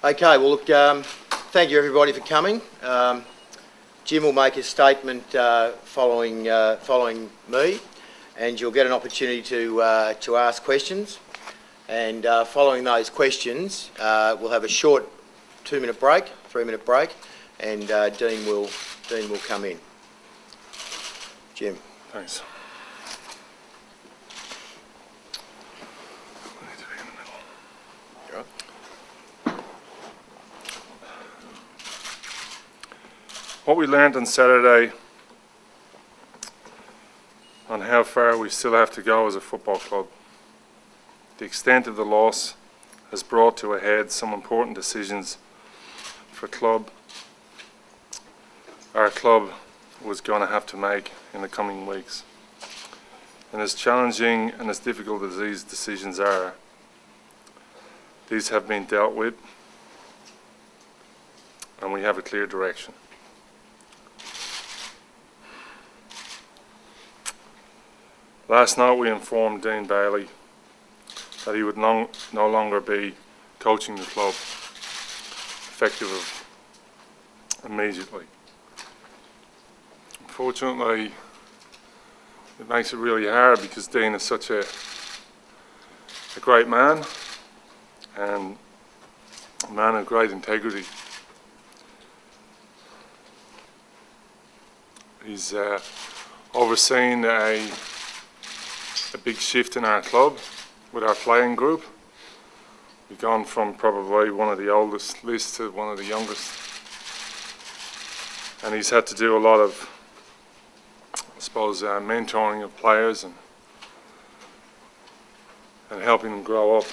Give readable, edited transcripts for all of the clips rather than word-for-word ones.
Okay, well, look, thank you everybody for coming. Jim will make a statement following me, and you'll get an opportunity to ask questions. And following those questions, we'll have a short 2-minute break, 3-minute break, and Dean will come in. Jim. Thanks. What we learned on Saturday on how far we still have to go as a football club. The extent of the loss has brought to a head some important decisions for our club was going to have to make in the coming weeks. And as challenging and as difficult as these decisions are, these have been dealt with and we have a clear direction. Last night we informed Dean Bailey that he would no longer be coaching the club, effective immediately. Unfortunately, it makes it really hard because Dean is such a great man and a man of great integrity. He's overseen a big shift in our club with our playing group. We've gone from probably one of the oldest lists to one of the youngest. And he's had to do a lot of, I suppose, mentoring of players and helping them grow up.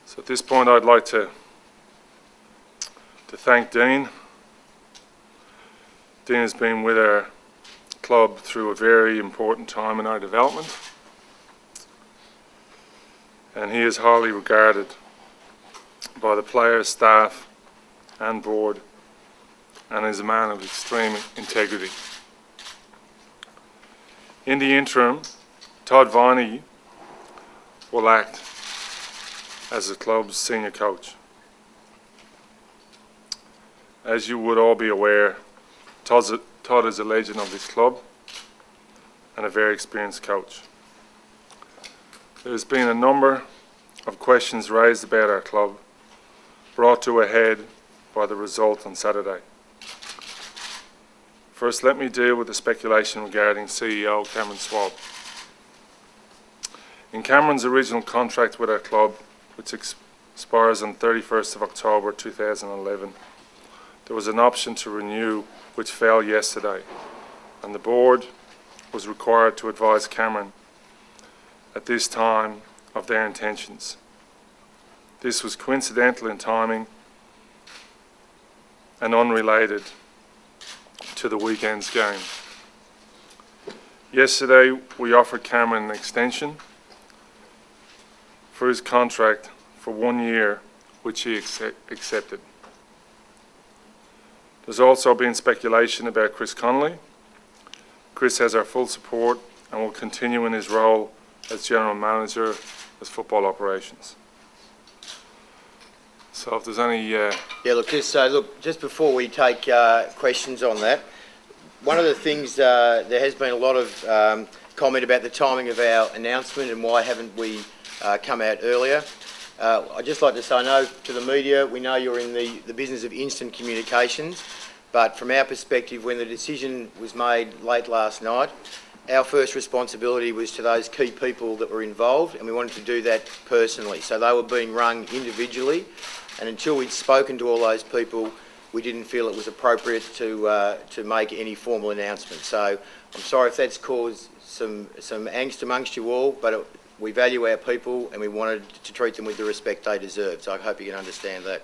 So at this point I'd like to thank Dean. Dean has been with our club through a very important time in our development, and he is highly regarded by the players, staff and board, and is a man of extreme integrity. In the interim, Todd Viney will act as the club's senior coach. As you would all be aware, Todd is a legend of this club and a very experienced coach. There's been a number of questions raised about our club, brought to a head by the result on Saturday. First, let me deal with the speculation regarding CEO Cameron Swab. In Cameron's original contract with our club, which expires on 31st of October 2011, there was an option to renew which fell yesterday, and the board was required to advise Cameron at this time of their intentions. This was coincidental in timing and unrelated to the weekend's game. Yesterday we offered Cameron an extension for his contract for 1 year, which he accepted. There's also been speculation about Chris Connolly. Chris has our full support and will continue in his role as General Manager of Football Operations. So if there's any... Yeah, look, just before we take questions on that, one of the things, there has been a lot of comment about the timing of our announcement and why haven't we come out earlier. I'd just like to say, I know to the media, we know you're in the business of instant communications, but from our perspective, when the decision was made late last night, our first responsibility was to those key people that were involved, and we wanted to do that personally. So they were being rung individually, and until we'd spoken to all those people, we didn't feel it was appropriate to make any formal announcement. So I'm sorry if that's caused some angst amongst you all, but we value our people and we wanted to treat them with the respect they deserve. So I hope you can understand that.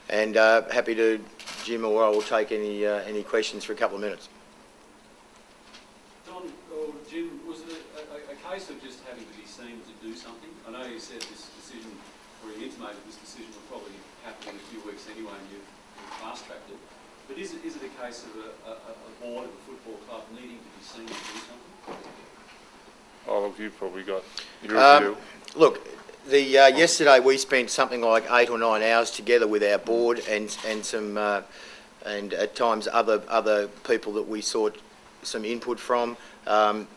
And happy to, Jim or I will take any questions for a couple of minutes. Don or Jim, was it a case of just having to be seen to do something? I know you said this decision, or you intimated this decision will probably happen in a few weeks anyway, and you've fast-tracked it. But is it a case of a board of a football club needing to be seen to do something? Oh, look, you've probably got your view. Look, Yesterday we spent something like 8 or 9 hours together with our board and some and at times other people that we sought some input from.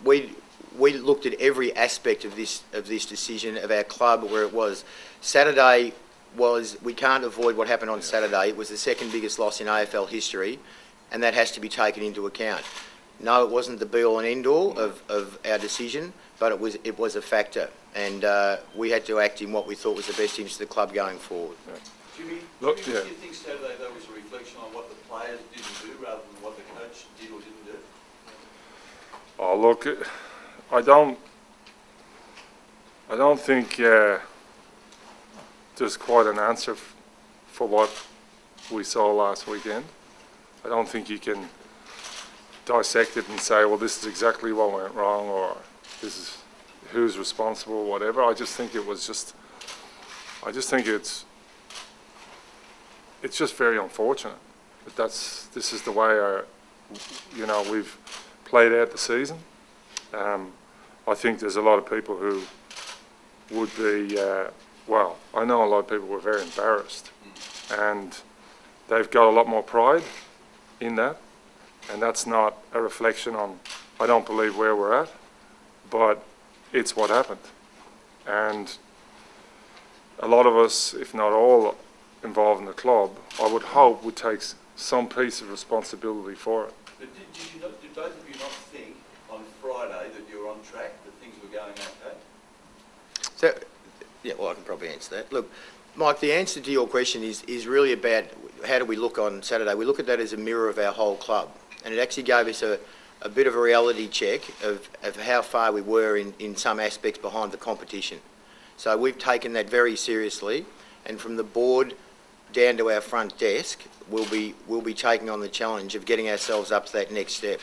We looked at every aspect of this decision of our club, where it was Saturday was, we can't avoid what happened on Saturday. It was the second biggest loss in AFL history, and that has to be taken into account. No, it wasn't the be all and end all of our decision, but it was a factor, and we had to act in what we thought was the best interest of the club going forward. Yeah. Jimmy, Look, do you yeah. think Saturday that was a reflection on what the players didn't do rather than what the coach did or didn't do? Oh, look, I don't think there's quite an answer for what we saw last weekend. I don't think you can dissect it and say, well, this is exactly what went wrong, or this is who's responsible, whatever. I just think it's just very unfortunate that this is the way we've played out the season. I think there's a lot of people who would be, I know a lot of people were very embarrassed, and they've got a lot more pride in that, and that's not a reflection on, I don't believe, where we're at, but it's what happened. And a lot of us, if not all involved in the club, I would hope would take some piece of responsibility for it. But did both of you not think on Friday that you were on track, that things were going okay? So, yeah, well, I can probably answer that. Look, Mike, the answer to your question is really about how do we look on Saturday. We look at that as a mirror of our whole club, and it actually gave us a bit of a reality check of how far we were in some aspects behind the competition. So we've taken that very seriously, and from the board down to our front desk, we'll be taking on the challenge of getting ourselves up to that next step.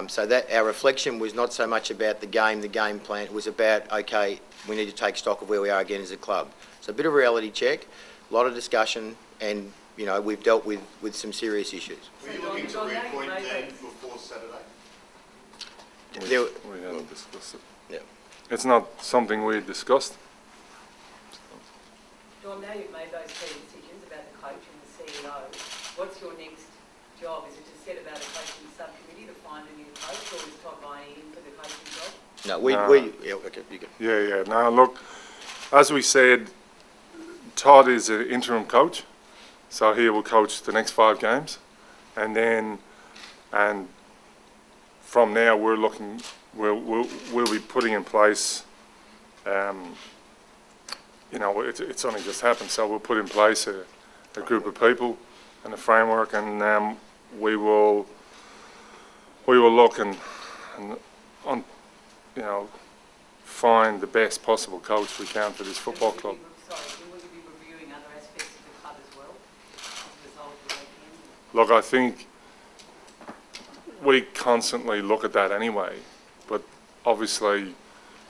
So that our reflection was not so much about the game plan. It was about, okay, we need to take stock of where we are again as a club. So a bit of a reality check, a lot of discussion, and we've dealt with some serious issues. Were you looking to reappoint Dean before Saturday? We hadn't discussed it. Yeah. It's not something we discussed. Don, now you've made those key decisions about the coach and the CEO, what's your next job? Is it to set about a coaching subcommittee to find a new coach, or is Todd Viney in for the coaching job? No, yeah, okay, you go. Yeah. Now, look, as we said, Todd is an interim coach, so he will coach the next 5 games, and from now we're looking. We'll be putting in place. It's only just happened, so we'll put in place a group of people and a framework, and we will look and find the best possible coach we can for this football club. Sorry, will you be reviewing other aspects of the club as well as a result of the weekend? Look, I think we constantly look at that anyway, but obviously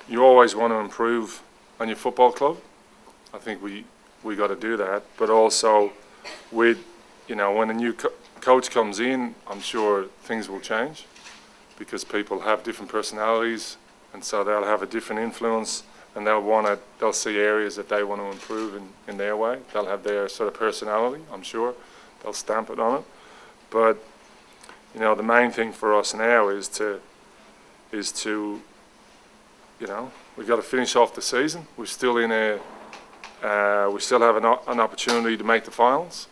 you always want to improve on your football club. I think we got to do that, but also when a new coach comes in, I'm sure things will change because people have different personalities, and so they'll have a different influence, and they'll see areas that they want to improve in their way. They'll have their sort of personality, I'm sure. They'll stamp it on it. But the main thing for us now is to we've got to finish off the season. We're still we still have an opportunity to make the finals,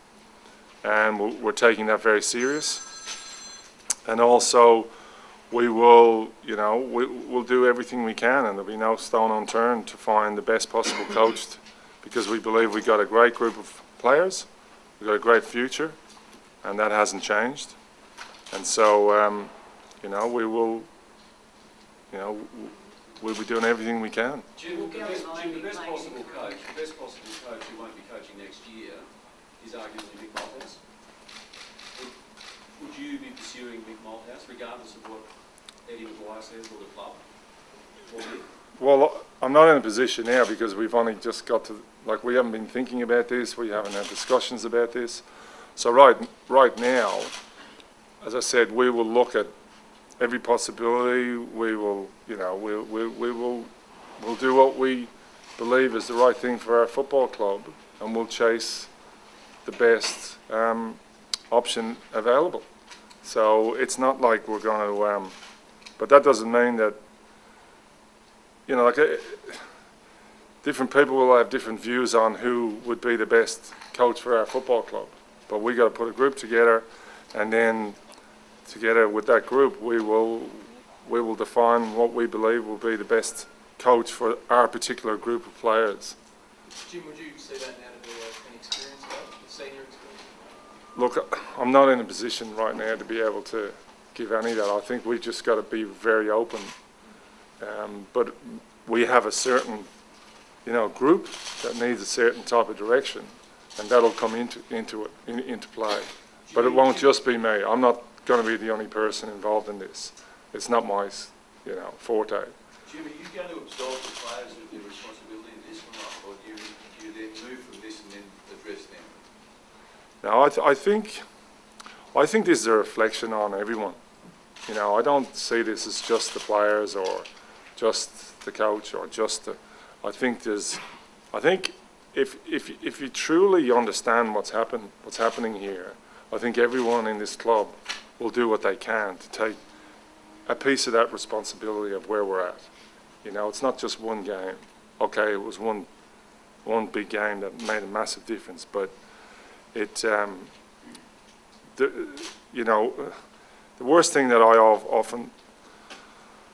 and we're taking that very serious. And also, we'll do everything we can, and there'll be no stone unturned to find the best possible coach, because we believe we've got a great group of players, we've got a great future, and that hasn't changed. And so, we'll be doing everything we can. Jim, the best possible coach who won't be coaching next year is arguably Mick Malthouse. Would you be pursuing Mick Malthouse regardless of what Eddie McGuire says or the club? Or Mick? Well, I'm not in a position now because we've only just got to, we haven't been thinking about this, we haven't had discussions about this. So right now, as I said, we will look at every possibility. We will, we'll do what we believe is the right thing for our football club, and we'll chase the best option available. So it's not like we're going to, but that doesn't mean that, you know, like different people will have different views on who would be the best coach for our football club. But we got to put a group together, and then together with that group, we will define what we believe will be the best coach for our particular group of players. Jim, would you see that now to be an experience, a senior experience? Look, I'm not in a position right now to be able to give any of that. I think we've just got to be very open. But we have a certain, you know, group that needs a certain type of direction, and that'll come into play. But it won't just be me. I'm not going to be the only person involved in this. It's not my, you know, forte. Jim, are you going to absolve the players of their responsibility in this or not? Or do you then move from this and then address them? No, I think this is a reflection on everyone. You know, I don't see this as just the players or just the coach or just the. I think if you truly understand what's happening here, I think everyone in this club will do what they can to take a piece of that responsibility of where we're at. You know, it's not just one game. Okay, it was one big game that made a massive difference, but it, you know, the worst thing that I often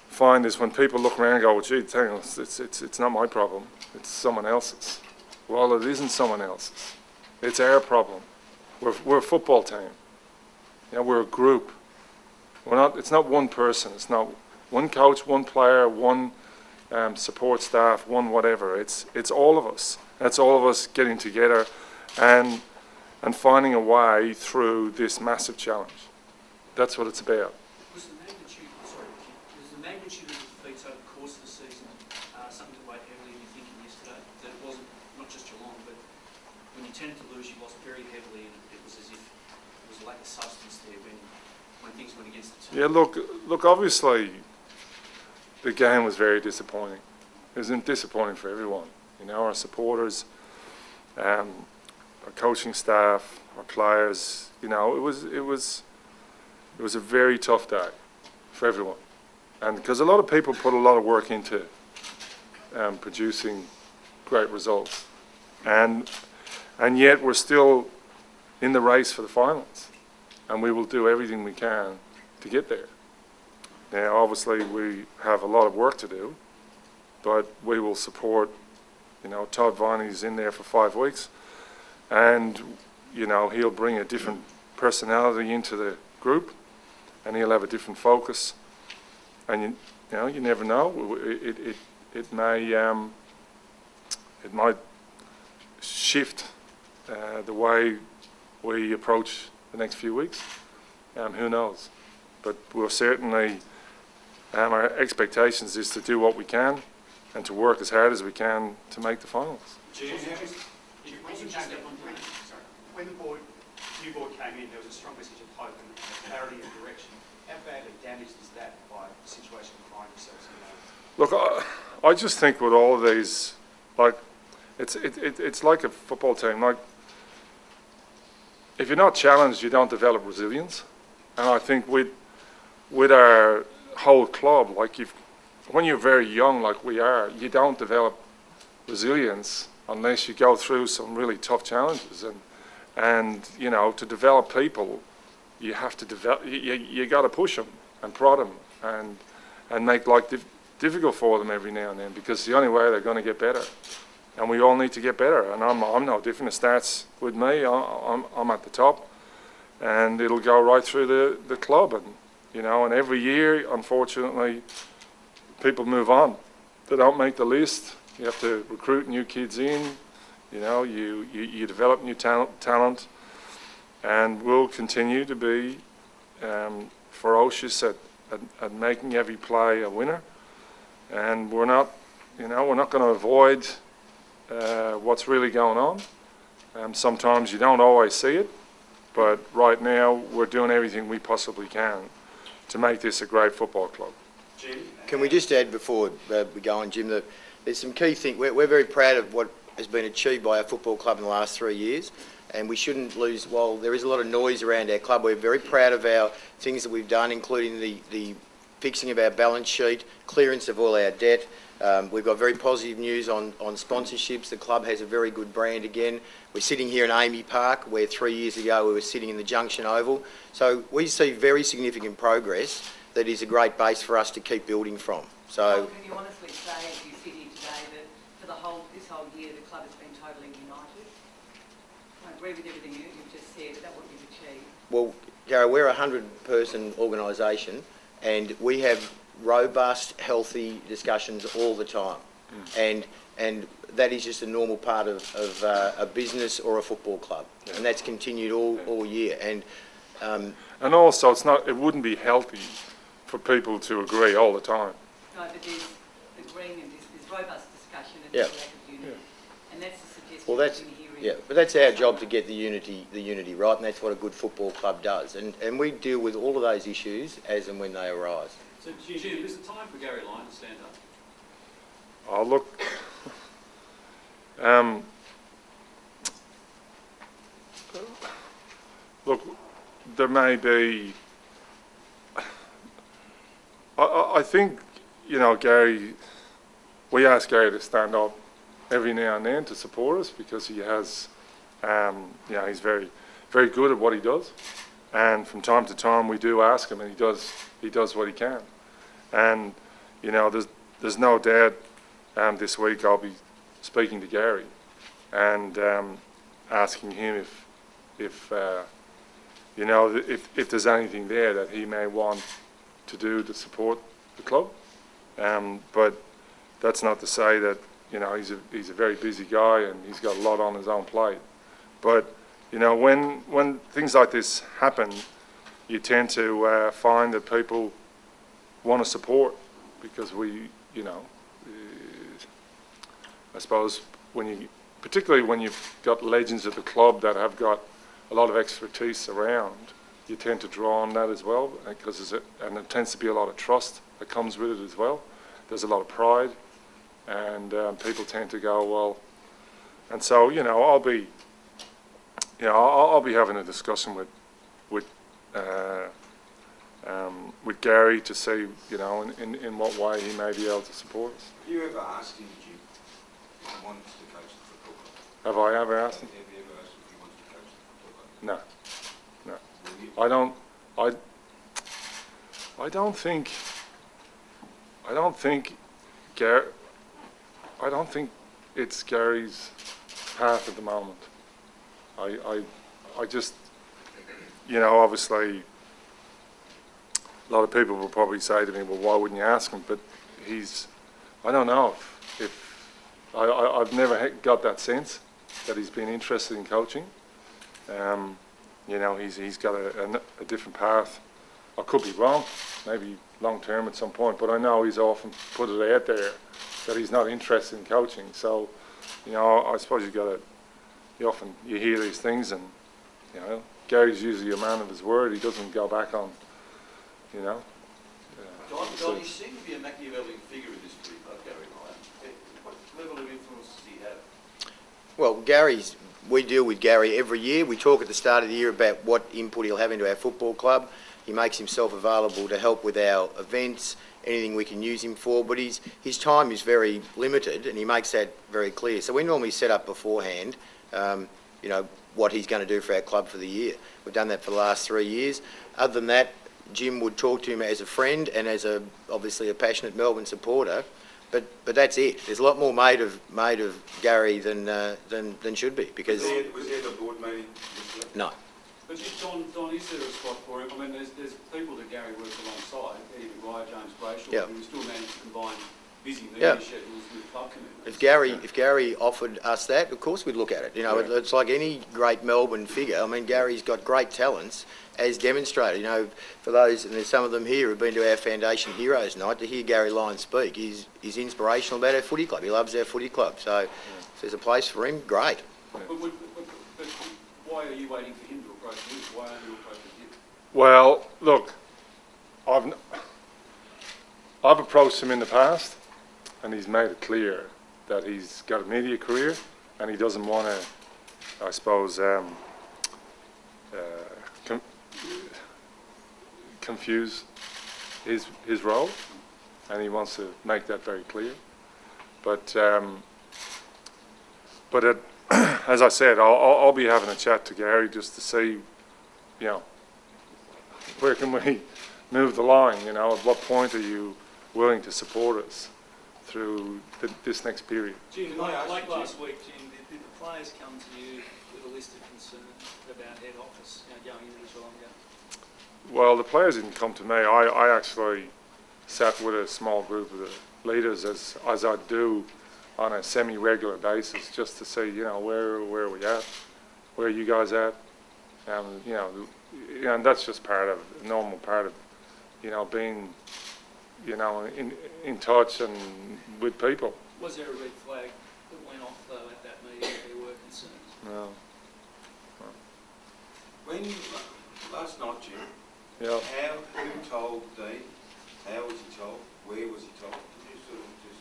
find is when people look around and go, well, gee, it's not my problem, it's someone else's. Well, it isn't someone else's. It's our problem. We're a football team. You know, we're a group. It's not one person. It's not one coach, one player, one support staff, one whatever. It's all of us. It's all of us getting together and finding a way through this massive challenge. That's what it's about. Was the magnitude of the defeats over the course of the season something that weighed heavily in your thinking yesterday? That it wasn't not just Geelong, but when you tended to lose, you lost very heavily, and it was as if there was a lack of substance there when things went against the team. Yeah, look. Obviously, the game was very disappointing. It was disappointing for everyone. You know, our supporters, our coaching staff, our players. You know, it was a very tough day for everyone, and because a lot of people put a lot of work into producing great results, and yet we're still in the race for the finals, and we will do everything we can to get there. Now, obviously, we have a lot of work to do, but we will support. You know, Todd Viney's in there for 5 weeks, and you know, he'll bring a different personality into the group, and he'll have a different focus. And you know, you never know. It might shift the way we approach the next few weeks. Who knows? But we'll certainly. Our expectations is to do what we can and to work as hard as we can to make the finals. When the new board came in, there was a strong message of hope and clarity of direction. How badly damaged is that by the situation you find yourselves in? Look, I just think with all of these, like, it's like a football team. Like, if you're not challenged, you don't develop resilience. And I think with our whole club, like when you're very young, like we are, you don't develop resilience unless you go through some really tough challenges. And you know, to develop people, you have to develop. You got to push them and prod them and make life difficult for them every now and then, because it's the only way they're going to get better. And we all need to get better. And I'm no different. It starts with me. I'm at the top, and it'll go right through the club. And you know, and every year, unfortunately, people move on. They don't make the list. You have to recruit new kids in. You know, you develop new talent, and we'll continue to be ferocious at making every play a winner. And we're not going to avoid what's really going on. Sometimes you don't always see it, but right now we're doing everything we possibly can to make this a great football club. Can we just add before we go on, Jim, there's some key things. We're very proud of what has been achieved by our football club in the last 3 years, and we shouldn't lose. While there is a lot of noise around our club, we're very proud of our things that we've done, including the fixing of our balance sheet, clearance of all our debt. We've got very positive news on sponsorships. The club has a very good brand again. We're sitting here in Amy Park, where 3 years ago we were sitting in the Junction Oval. So we see very significant progress that is a great base for us to keep building from. So, can you honestly say, as you sit here today, that for this whole year the club has been totally united? I agree with everything you've just said. Is that what you've achieved? well, Gary, we're a 100-person organisation, and we have robust, healthy discussions all the time, and that is just a normal part of a business or a football club, and that's continued all year. And also, it wouldn't be healthy for people to agree all the time. No, but there's agreement, there's robust discussion and Yeah. there's lack of unity. And that's the suggestion Well, I've been hearing. yeah, but that's our job to get the unity right, and that's what a good football club does. And we deal with all of those issues as and when they arise. So, Jim, is it time for Gary Lyon to stand up? Oh, look, look, there may be. I think, you know, Gary. We ask Gary to stand up every now and then to support us because he has, you know, he's very, very good at what he does, and from time to time we do ask him, and he does what he can, and you know, there's no doubt. This week I'll be speaking to Gary and asking him if you know, if there's anything there that he may want to do to support the club. But that's not to say that, you know, he's a very busy guy and he's got a lot on his own plate. But you know, when things like this happen, you tend to find that people want to support because we, you know. I suppose particularly when you've got legends at the club that have got a lot of expertise around, you tend to draw on that as well, because and there tends to be a lot of trust that comes with it as well. There's a lot of pride, and people tend to go, well, and so, you know, I'll be having a discussion with Gary to see, you know, in what way he may be able to support us. Have you ever asked him, Jim, if he wants to coach the football club? Have I ever asked him? Have you ever asked if he wants to coach the football club? No. Will you? I don't think it's Gary's path at the moment. I just, you know, obviously a lot of people will probably say to me, well, why wouldn't you ask him? But I don't know if I've never got that sense that he's been interested in coaching. You know, he's got a different path. I could be wrong, maybe long term at some point, but I know he's often put it out there that he's not interested in coaching. So, you know, I suppose you hear these things, and you know, Gary's usually a man of his word. He doesn't go back on, you know. Don, you seem to be a Machiavellian figure in this group, Gary Lyon. What level of influence does he have? Well, we deal with Gary every year. We talk at the start of the year about what input he'll have into our football club. He makes himself available to help with our events, anything we can use him for, but his time is very limited, and he makes that very clear. So we normally set up beforehand, you know, what he's going to do for our club for the year. We've done that for the last 3 years. Other than that, Jim would talk to him as a friend and as obviously a passionate Melbourne supporter, but that's it. There's a lot more made of Gary than should be, because Was there the board meeting? no. But Don, is there a spot for him? I mean, there's people that Gary works alongside, Eddie McGuire, James Brayshaw, Yeah. who still manage to combine busy media Yeah. schedules with club commitments. If Gary offered us that, of course we'd look at it. You know, Yeah. it's like any great Melbourne figure. I mean, Gary's got great talents, as demonstrated. You know, for those, and there's some of them here who've been to our Foundation Heroes Night, to hear Gary Lyon speak, he's inspirational about our footy club. He loves our footy club. So if there's a place for him, great. But why are you waiting for him to approach you? Why aren't you approaching him? Well, look, I've approached him in the past, and he's made it clear that he's got a media career and he doesn't want to, I suppose, confuse his role, and he wants to make that very clear. But as I said, I'll be having a chat to Gary just to see, you know, where can we move the line, you know, at what point are you willing to support us through this next period? Jim, Can I ask like you, last week, Jim, did the players come to you with a list of concerns about head office, you know, going into this longer? Well, the players didn't come to me. I actually sat with a small group of the leaders, as I do on a semi-regular basis, just to see, you know, where are we at, where are you guys at, you know, and that's just normal part of, you know, being, you know, in touch and with people. Was there a red flag that went off though at that meeting that there were concerns? No. When, last night, Jim, Yeah. who told Dean, how was he told, where was he told? Can you sort of just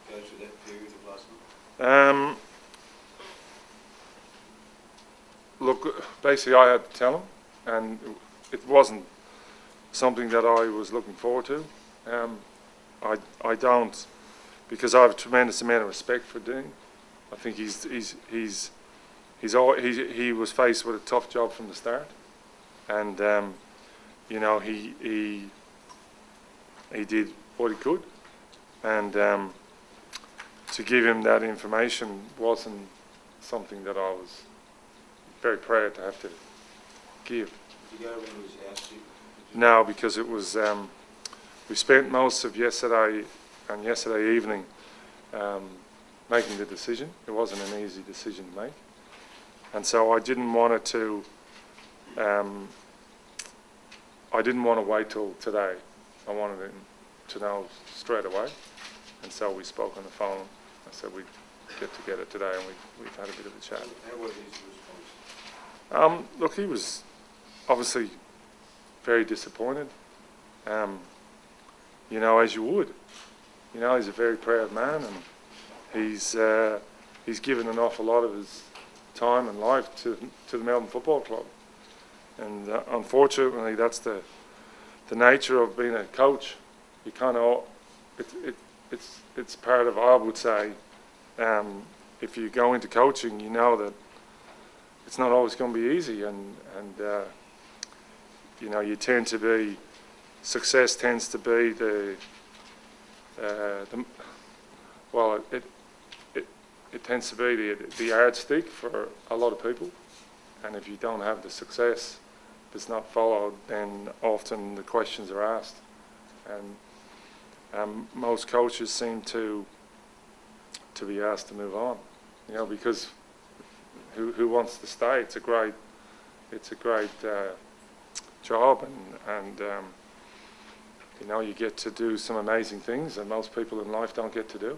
go through that period of last night? Look, basically I had to tell him, and it wasn't something that I was looking forward to. I don't, because I have a tremendous amount of respect for Dean. I think he was faced with a tough job from the start, and you know, he did what he could, and to give him that information wasn't something that I was very proud to have to give. Did you go around to his house, Jim? No, because it was, we spent most of yesterday and yesterday evening making the decision. It wasn't an easy decision to make. And so I didn't want it to, I didn't want to wait till today. I wanted him to know straight away. And so we spoke on the phone. I said we'd get together today, and we've had a bit of a chat. How was his response? Look, he was obviously very disappointed. You know, as you would. You know, he's a very proud man, and he's given an awful lot of his time and life to the Melbourne Football Club. And unfortunately, that's the nature of being a coach. You kind of, it's part of, I would say, if you go into coaching, you know that it's not always going to be easy, and you know, you tend to be, success tends to be well, it tends to be the yardstick for a lot of people, and if you don't have the success that's not followed, then often the questions are asked, and most coaches seem to be asked to move on, you know, because who wants to stay? It's a great job, and you know, you get to do some amazing things that most people in life don't get to do.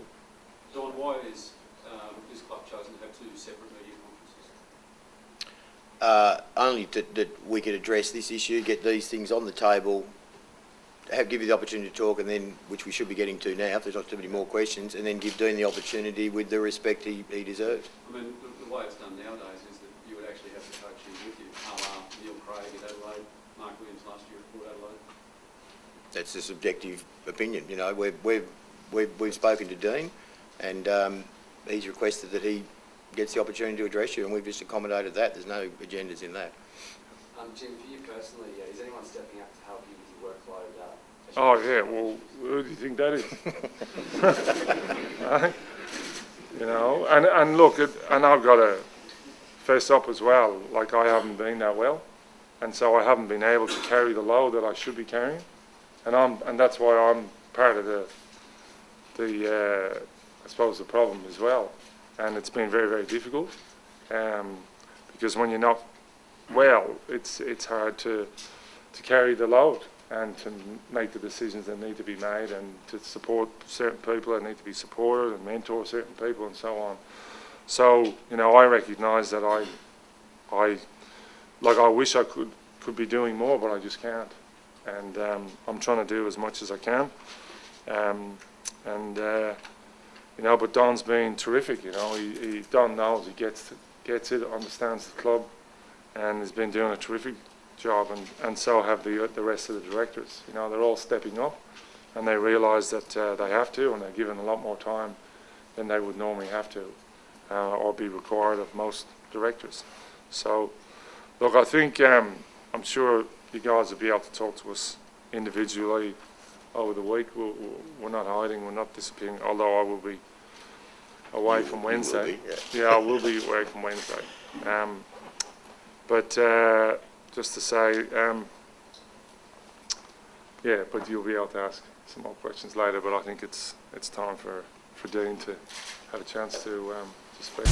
Don, why is this club chosen to have two separate media conferences? Only that we could address this issue, get these things on the table, give you the opportunity to talk, and then, which we should be getting to now, if there's not too many more questions, and then give Dean the opportunity with the respect he deserves. I mean, the way it's done nowadays is that you would actually have the coach in with you. Neil Craig at Adelaide, Mark Williams last year at Port Adelaide. That's a subjective opinion. You know, we've spoken to Dean, and he's requested that he gets the opportunity to address you, and we've just accommodated that. There's no agendas in that. Jim, for you personally, is anyone stepping up to help you with your workload? Oh yeah, well, who do you think that is? Right? You know, and look, and I've got to fess up as well. Like, I haven't been that well, and so I haven't been able to carry the load that I should be carrying, and that's why I'm part of the I suppose the problem as well. And it's been very, very difficult, because when you're not well, it's hard to carry the load and to make the decisions that need to be made, and to support certain people that need to be supported, and mentor certain people, and so on. So, you know, I recognise that I wish I could be doing more, but I just can't. And I'm trying to do as much as I can. You you know, but Don's been terrific, you know. Don knows, he gets it, understands the club, and has been doing a terrific job, and so have the rest of the directors. You know, they're all stepping up, and they realise that they have to, and they're given a lot more time than they would normally have to, or be required of most directors. So, look, I think I'm sure you guys will be able to talk to us individually over the week. We're not hiding, we're not disappearing, although I will be away from Wednesday. Yeah, I will be away from Wednesday. But just to say, yeah, but you'll be able to ask some more questions later, but I think it's time for Dean to have a chance to speak.